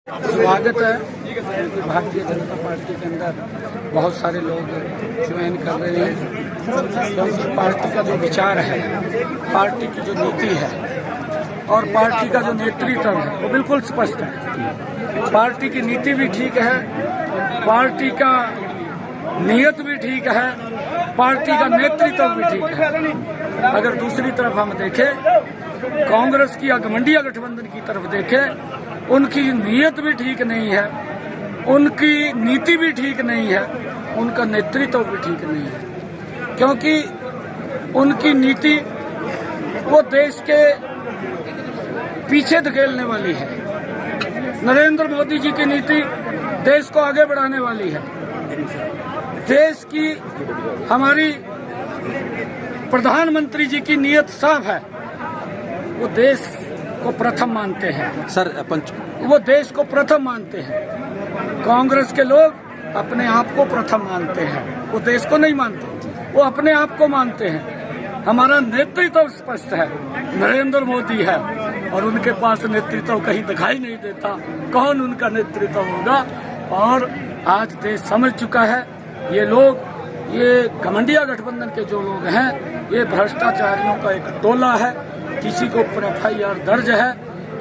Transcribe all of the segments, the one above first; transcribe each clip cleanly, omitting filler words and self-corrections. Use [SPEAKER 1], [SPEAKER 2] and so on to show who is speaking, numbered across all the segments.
[SPEAKER 1] स्वागत है। भारतीय जनता पार्टी के अंदर बहुत सारे लोग ज्वाइन कर रहे हैं क्योंकि पार्टी का जो विचार है, पार्टी की जो नीति है और पार्टी का जो नेतृत्व है वो बिल्कुल स्पष्ट है। पार्टी की नीति भी ठीक है, पार्टी का नियत भी ठीक है, पार्टी का नेतृत्व भी ठीक है। अगर दूसरी तरफ हम देखें, कांग्रेस की या गठबंधन गठबंधन की तरफ देखें, उनकी नीयत भी ठीक नहीं है, उनकी नीति भी ठीक नहीं है, उनका नेतृत्व भी ठीक नहीं है। क्योंकि उनकी नीति वो देश के पीछे धकेलने वाली है। नरेंद्र मोदी जी की नीति देश को आगे बढ़ाने वाली है। देश की हमारी प्रधानमंत्री जी की नीयत साफ है, वो देश को प्रथम मानते हैं।
[SPEAKER 2] सर
[SPEAKER 1] वो देश को प्रथम मानते हैं। कांग्रेस के लोग अपने आप को प्रथम मानते हैं, वो देश को नहीं मानते, वो अपने आप को मानते हैं। हमारा नेतृत्व स्पष्ट है, नरेंद्र मोदी है और उनके पास नेतृत्व कहीं दिखाई नहीं देता। कौन उनका नेतृत्व होगा? और आज देश समझ चुका है, ये लोग, ये गठबंधन गठबंधन के जो लोग हैं, ये भ्रष्टाचारियों का एक टोला है। किसी को ऊपर FIR दर्ज है,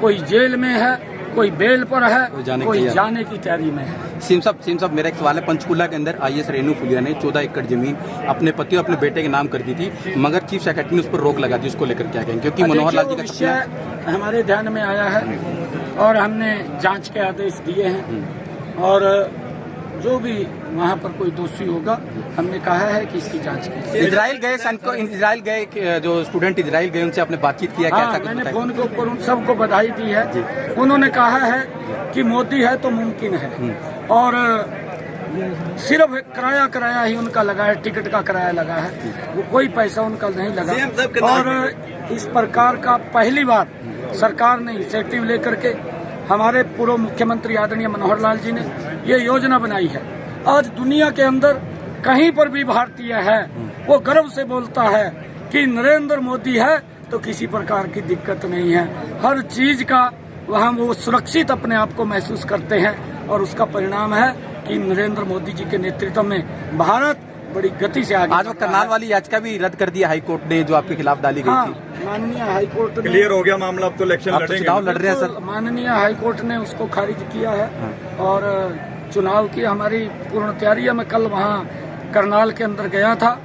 [SPEAKER 1] कोई जेल में है, कोई बेल पर है, कोई जाने की तैयारी में है।
[SPEAKER 2] सीएम साहब मेरा एक सवाल है। पंचकूला के अंदर IAS रेणु फुलिया ने 14 एकड़ जमीन अपने पति और अपने बेटे के नाम कर दी थी, मगर चीफ सेक्रेटरी ने उस पर रोक लगा दी। उसको लेकर क्या कहेंगे? क्योंकि मनोहर लाल जी का
[SPEAKER 1] विषय हमारे ध्यान में आया है और हमने जांच के आदेश दिए हैं और जो भी वहाँ पर कोई दोषी होगा, हमने कहा है कि इसकी जांच की।
[SPEAKER 2] इजराइल गए जो स्टूडेंट इजराइल गए, उनसे आपने बातचीत किया?
[SPEAKER 1] हाँ, मैंने फोन के ऊपर उन सबको बधाई दी है। उन्होंने कहा है कि मोदी है तो मुमकिन है और सिर्फ किराया ही उनका लगा है, टिकट का किराया लगा है, वो कोई पैसा उनका नहीं लगा। और इस प्रकार का पहली बार सरकार ने इनिशिएटिव लेकर के हमारे पूर्व मुख्यमंत्री आदरणीय मनोहर लाल जी ने ये योजना बनाई है। आज दुनिया के अंदर कहीं पर भी भारतीय है, वो गर्व से बोलता है कि नरेंद्र मोदी है तो किसी प्रकार की दिक्कत नहीं है। हर चीज का वहाँ वो सुरक्षित अपने आप को महसूस करते हैं और उसका परिणाम है कि नरेंद्र मोदी जी के नेतृत्व में भारत बड़ी गति से आगे।
[SPEAKER 2] आज वो करनाल वाली याचिका भी रद्द कर दिया हाईकोर्ट ने, जो आपके खिलाफ डाली गई थी।
[SPEAKER 1] माननीय हाईकोर्ट ने
[SPEAKER 3] क्लियर हो गया मामला, अब तो इलेक्शन
[SPEAKER 2] लड़ रहे हैं सर।
[SPEAKER 1] माननीय हाईकोर्ट ने उसको खारिज किया है और चुनाव की हमारी पूर्ण तैयारी है। मैं कल वहाँ करनाल के अंदर गया था।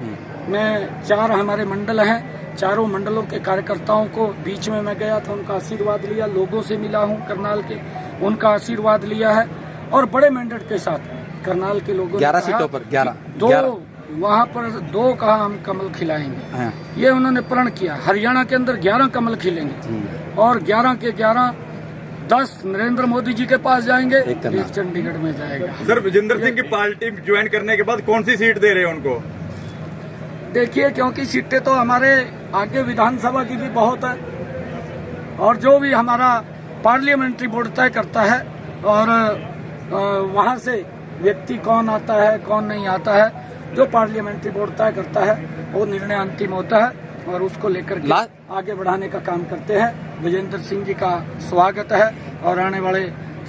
[SPEAKER 1] मैं 4 हमारे मंडल हैं, चारों मंडलों के कार्यकर्ताओं को बीच में मैं गया था, उनका आशीर्वाद लिया, लोगों से मिला हूँ करनाल के, उनका आशीर्वाद लिया है और बड़े मैंडेट के साथ करनाल के लोगों
[SPEAKER 2] 11 सीटों पर
[SPEAKER 1] 11 वहाँ पर 2 कहा हम कमल खिलाएंगे, ये उन्होंने प्रण किया। हरियाणा के अंदर 11 कमल खिलेंगे और 11 के 11 10 नरेंद्र मोदी जी के पास जाएंगे, एक चंडीगढ़ में जाएगा।
[SPEAKER 3] सर, विजेंद्र सिंह की पार्टी ज्वाइन करने के बाद कौन सी सीट दे रहे हैं उनको?
[SPEAKER 1] देखिए, क्योंकि सीटें तो हमारे आगे विधानसभा की भी बहुत है और जो भी हमारा पार्लियामेंट्री बोर्ड तय करता है और वहाँ से व्यक्ति कौन आता है कौन नहीं आता है, जो पार्लियामेंट्री बोर्ड तय करता है वो निर्णय अंतिम होता है और उसको लेकर के आगे बढ़ाने का काम करते हैं। विजेंद्र सिंह जी का स्वागत है और आने वाले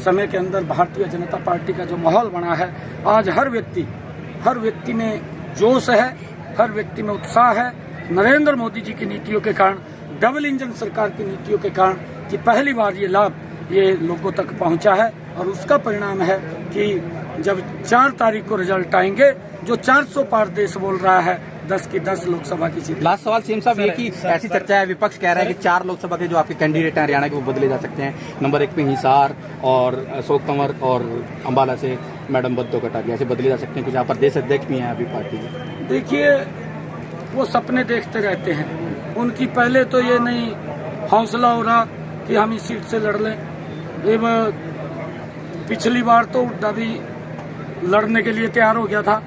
[SPEAKER 1] समय के अंदर भारतीय जनता पार्टी का जो माहौल बना है, आज हर व्यक्ति में जोश है, हर व्यक्ति में उत्साह है। नरेंद्र मोदी जी की नीतियों के कारण, डबल इंजन सरकार की नीतियों के कारण कि पहली बार ये लाभ ये लोगों तक पहुंचा है और उसका परिणाम है कि जब 4 तारीख को रिजल्ट आएंगे, जो 400 पार देश बोल रहा है, 10 की 10 लोकसभा की सीट।
[SPEAKER 2] लास्ट सवाल सीएम साहब, ये कि ऐसी चर्चा है, विपक्ष कह रहा है कि 4 लोकसभा के जो आपके कैंडिडेट हैं हरियाणा के, वो बदले जा सकते हैं। नंबर 1 पे हिसार और अशोक तंवर और अम्बाला से मैडम बद्दो कटारिया ऐसे बदले जा सकते हैं। कुछ यहाँ प्रदेश अध्यक्ष भी हैं अभी पार्टी में।
[SPEAKER 1] देखिए, वो सपने देखते रहते हैं, उनकी पहले तो ये नहीं हौसला हो रहा कि हम इस सीट से लड़ लें। पिछली बार तो उड्डा भी लड़ने के लिए तैयार हो गया था,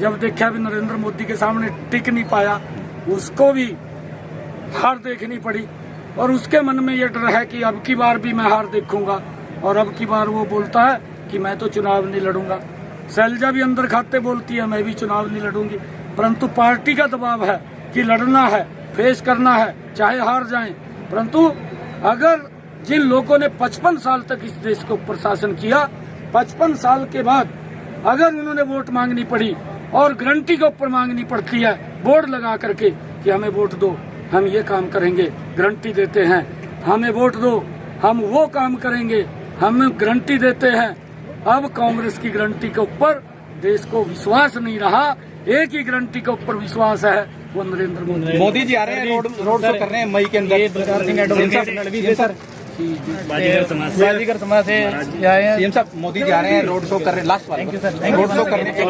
[SPEAKER 1] जब देखा भी नरेंद्र मोदी के सामने टिक नहीं पाया, उसको भी हार देखनी पड़ी और उसके मन में ये डर है कि अब की बार भी मैं हार देखूंगा और अब की बार वो बोलता है कि मैं तो चुनाव नहीं लड़ूंगा। शैलजा भी अंदर खाते बोलती है मैं भी चुनाव नहीं लड़ूंगी, परंतु पार्टी का दबाव है कि लड़ना है, फेस करना है, चाहे हार जाएं। परंतु अगर जिन लोगों ने 55 साल तक इस देश को प्रशासन किया, 55 साल के बाद अगर उन्होंने वोट मांगनी पड़ी और गारंटी के ऊपर मांगनी पड़ती है बोर्ड लगा करके कि हमें वोट दो, हम ये काम करेंगे, गारंटी देते हैं, हमें वोट दो, हम वो काम करेंगे, हम गारंटी देते हैं। अब कांग्रेस की गारंटी के ऊपर देश को विश्वास नहीं रहा, एक ही गारंटी के ऊपर विश्वास है, वो नरेंद्र मोदी।
[SPEAKER 2] मोदी जी आ रहे हैं, रोड शो कर रहे हैं मई के अंदर।
[SPEAKER 4] बाजीगर समाज से आए हैं।
[SPEAKER 2] सीएम साहब मोदी जी आ रहे हैं, रोड शो कर रहे हैं, लास्ट वाला रोड शो करने के